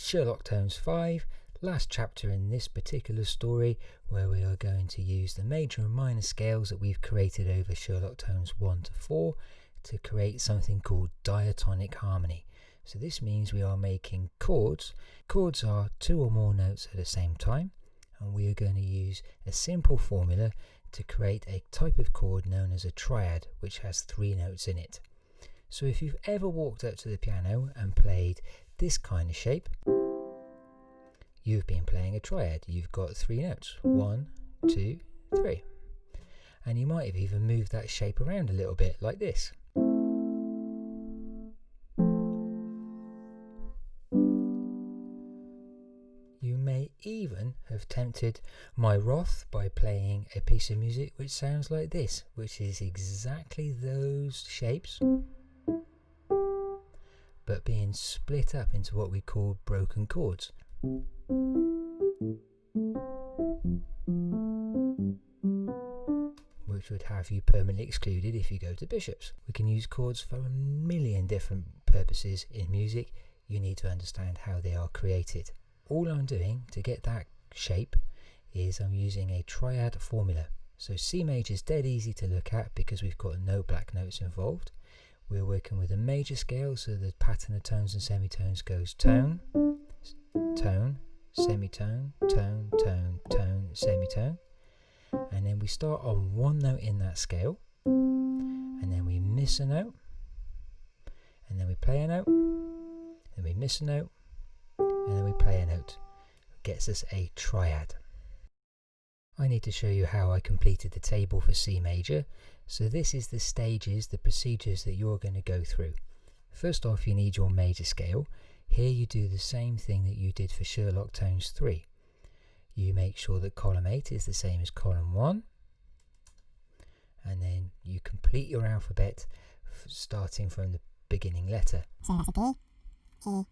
Sherlock Tones 5, last chapter in this particular story, where we are going to use the major and minor scales that we've created over Sherlock Tones 1 to 4 to create something called Diatonic Harmony. So this means we are making chords. Chords are two or more notes at the same time, and we are going to use a simple formula to create a type of chord known as a triad, which has 3 notes in it. So if you've ever walked up to the piano and played this kind of shape, you've been playing a triad. You've got 3 notes, 1, 2, 3, and you might have even moved that shape around a little bit like this. You may even have tempted my wrath by playing a piece of music which sounds like this, which is exactly those shapes, but being split up into what we call broken chords. Which would have you permanently excluded if you go to bishops. We can use chords for a million different purposes in music. You need to understand how they are created. All I'm doing to get that shape is I'm using a triad formula. So C major is dead easy to look at because we've got no black notes involved. We're working with a major scale, so the pattern of tones and semitones goes tone, tone, semitone, tone, tone, tone, semitone. And then we start on one note in that scale, and then we miss a note, and then we play a note, then we miss a note, and then we play a note. It gets us a triad. I need to show you how I completed the table for C major. So this is the stages, the procedures that you're going to go through. First off, you need your major scale. Here you do the same thing that you did for Sherlock Tones 3. You make sure that column 8 is the same as column 1, and then you complete your alphabet starting from the beginning letter. So that's a D, E,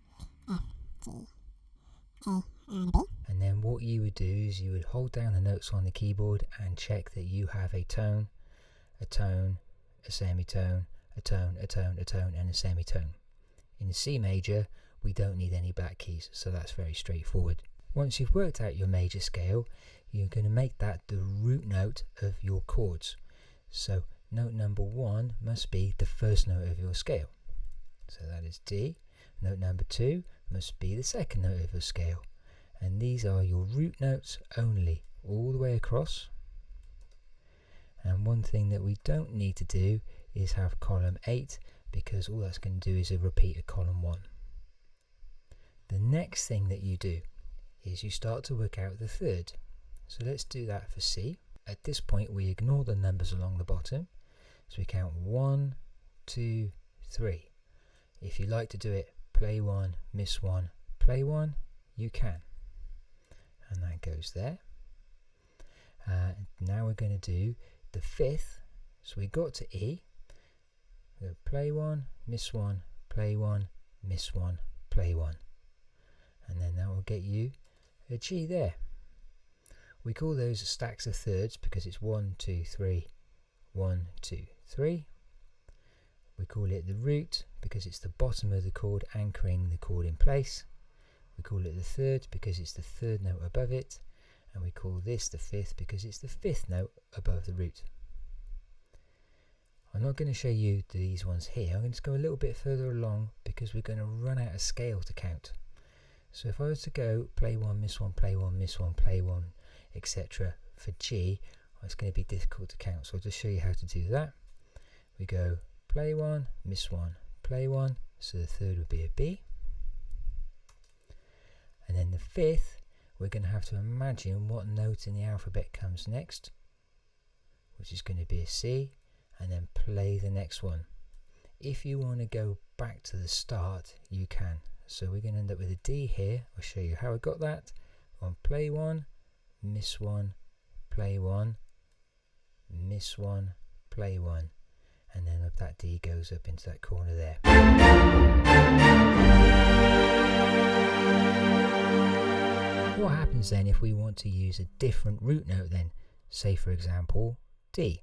F, G, A, and B. And then what you would do is you would hold down the notes on the keyboard and check that you have a tone, a tone, a semitone, a tone, a tone, a tone, and a semitone. In C major, we don't need any black keys, so that's very straightforward. Once you've worked out your major scale, you're going to make that the root note of your chords. So note number 1 must be the first note of your scale. So that is D. Note number 2 must be the second note of your scale. And these are your root notes only, all the way across. And one thing that we don't need to do is have column 8, because all that's going to do is a repeat of column 1. The next thing that you do is you start to work out the third. So let's do that for C. At this point we ignore the numbers along the bottom, so we count 1, 2, 3. If you like to do it play 1, miss 1, play 1, you can. And that goes there. Now we're going to do the 5th. So we got to E, we'll play 1, miss 1, play 1, miss 1, play 1. And then that will get you a G there. We call those stacks of thirds because it's 1, 2, 3, 1, 2, 3. We call it the root because it's the bottom of the chord anchoring the chord in place. We call it the third because it's the third note above it, and we call this the 5th because it's the 5th note above the root. I'm not going to show you these ones here. I'm going to go a little bit further along because we're going to run out of scale to count. So if I was to go play 1, miss 1, play 1, miss 1, play 1, etc. for G, it's going to be difficult to count. So I'll just show you how to do that. We go play 1, miss 1, play 1, so the third would be a B. And then the 5th, we're going to have to imagine what note in the alphabet comes next, which is going to be a C, and then play the next one. If you want to go back to the start, you can. So we're going to end up with a D here. I'll show you how I got that. On play 1, miss 1, play 1, miss 1, play 1, and then that D goes up into that corner there. What happens then if we want to use a different root note then? Say for example D.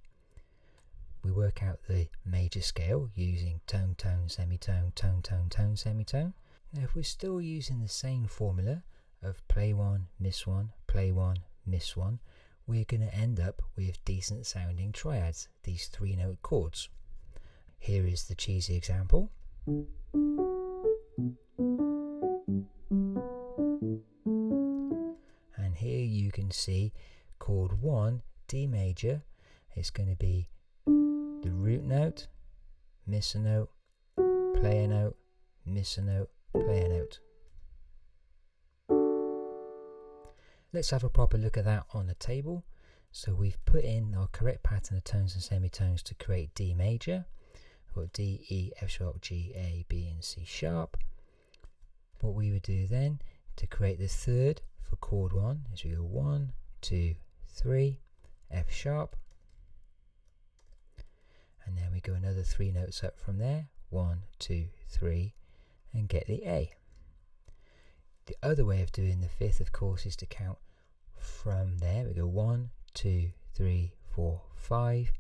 We work out the major scale using tone, tone, semitone, tone, tone, tone, semitone. Now if we're still using the same formula of play one, miss one, play one, miss one, we're going to end up with decent sounding triads, these 3-note chords. Here is the cheesy example. And here you can see chord 1, D major, is going to be the root note, miss a note, play a note, miss a note, play a note. Let's have a proper look at that on the table. So we've put in our correct pattern of tones and semitones to create D major. We've got D, E, F sharp, G, A, B and C sharp. What we would do then to create the third for chord 1 is we go 1, 2, 3, F sharp, and then we go another 3 notes up from there, 1, 2, 3, and get the A. The other way of doing the fifth, of course, is to count from there. We go 1, 2, 3, 4, 5.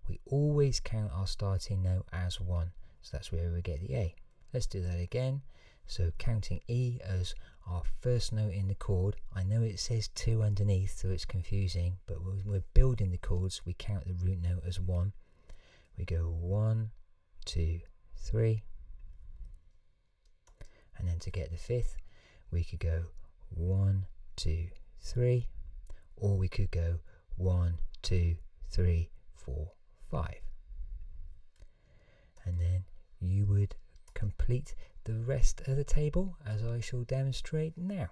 We always count our starting note as 1, so that's where we get the A. Let's do that again. So counting E as our first note in the chord. I know it says 2 underneath, so it's confusing, but when we're building the chords, we count the root note as 1. We go 1, 2, 3, and then to get the fifth, we could go 1, 2, 3, or we could go 1, 2, 3, 4, 5. And then you would complete the rest of the table as I shall demonstrate now.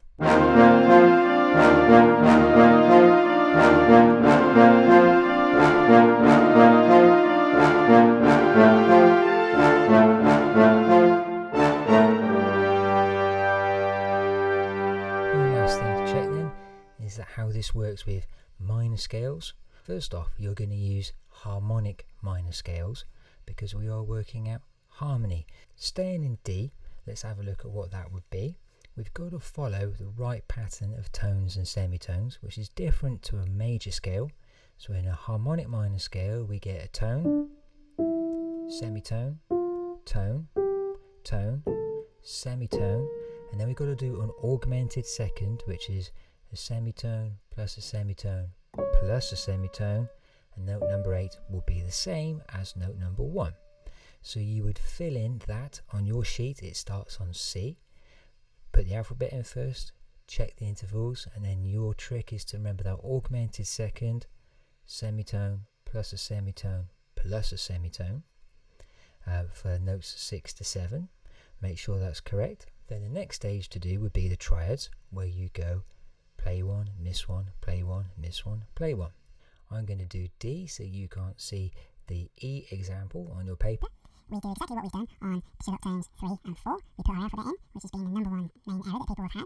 Is that how this works with minor scales? First off, you're going to use harmonic minor scales because we are working out harmony. Staying in D, let's have a look at what that would be. We've got to follow the right pattern of tones and semitones, which is different to a major scale. So in a harmonic minor scale, we get a tone, semitone, tone, tone, semitone, and then we've got to do an augmented second, which is a semitone plus a semitone plus a semitone, and note number 8 will be the same as note number 1. So you would fill in that on your sheet. It starts on C. Put the alphabet in first, check the intervals, and then your trick is to remember that augmented second, semitone plus a semitone plus a semitone for notes 6 to 7. Make sure that's correct. Then the next stage to do would be the triads, where you go play 1, miss 1, play 1, miss 1, play 1. I'm going to do D so you can't see the E example on your paper. We do exactly what we've done on Sherlock Tones 3 and 4. We put our alphabet in, which has been the number 1 main error that people have had.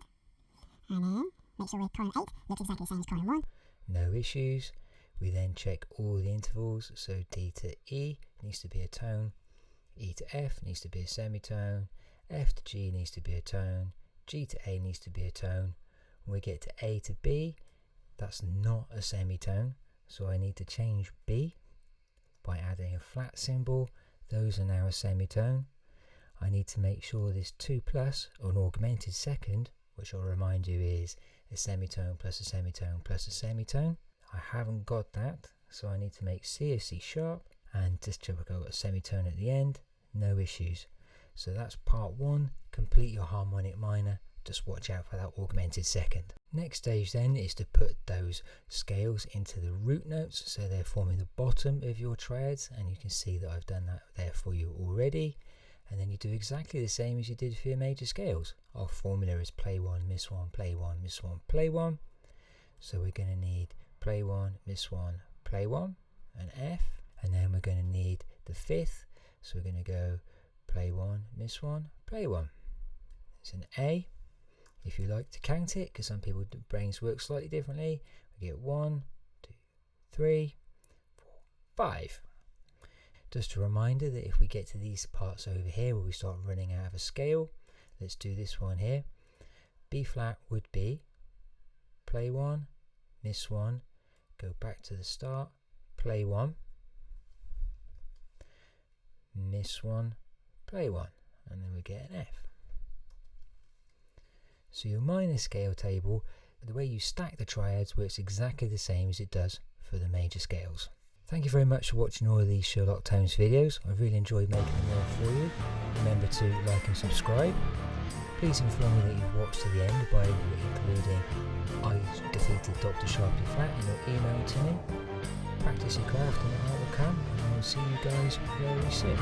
And then make sure column 8 looks exactly the same as column 1. No issues. We then check all the intervals. So D to E needs to be a tone. E to F needs to be a semitone. F to G needs to be a tone. G to A needs to be a tone. When we get to A to B, that's not a semitone. So I need to change B by adding a flat symbol. Those are now a semitone. I need to make sure this 2 plus, or an augmented second, which I'll remind you is a semitone plus a semitone plus a semitone. I haven't got that, so I need to make C a C sharp, and just check I've got a semitone at the end. No issues. So that's part 1. Complete your harmonic minor. Just watch out for that augmented second. Next stage then is to put those scales into the root notes, so they're forming the bottom of your triads, and you can see that I've done that there for you already. And then you do exactly the same as you did for your major scales. Our formula is play 1, miss 1, play 1, miss 1, play 1. So we're going to need play 1, miss 1, play 1, an F, and then we're going to need the fifth. So we're going to go play 1, miss 1, play 1. It's an A. If you like to count it, because some people's brains work slightly differently, we get 1, 2, 3, 4, 5. Just a reminder that if we get to these parts over here where we start running out of a scale, let's do this one here. B flat would be play 1, miss 1, go back to the start, play 1, miss 1, play 1, and then we get an F. So your minor scale table, the way you stack the triads, works exactly the same as it does for the major scales. Thank you very much for watching all of these Sherlock Tones videos. I really enjoyed making them all for you. Remember to like and subscribe. Please inform me that you've watched to the end by including "I defeated Dr. Sharply Flat" in your email to me. Practice your craft and the art will come, and I will see you guys very soon.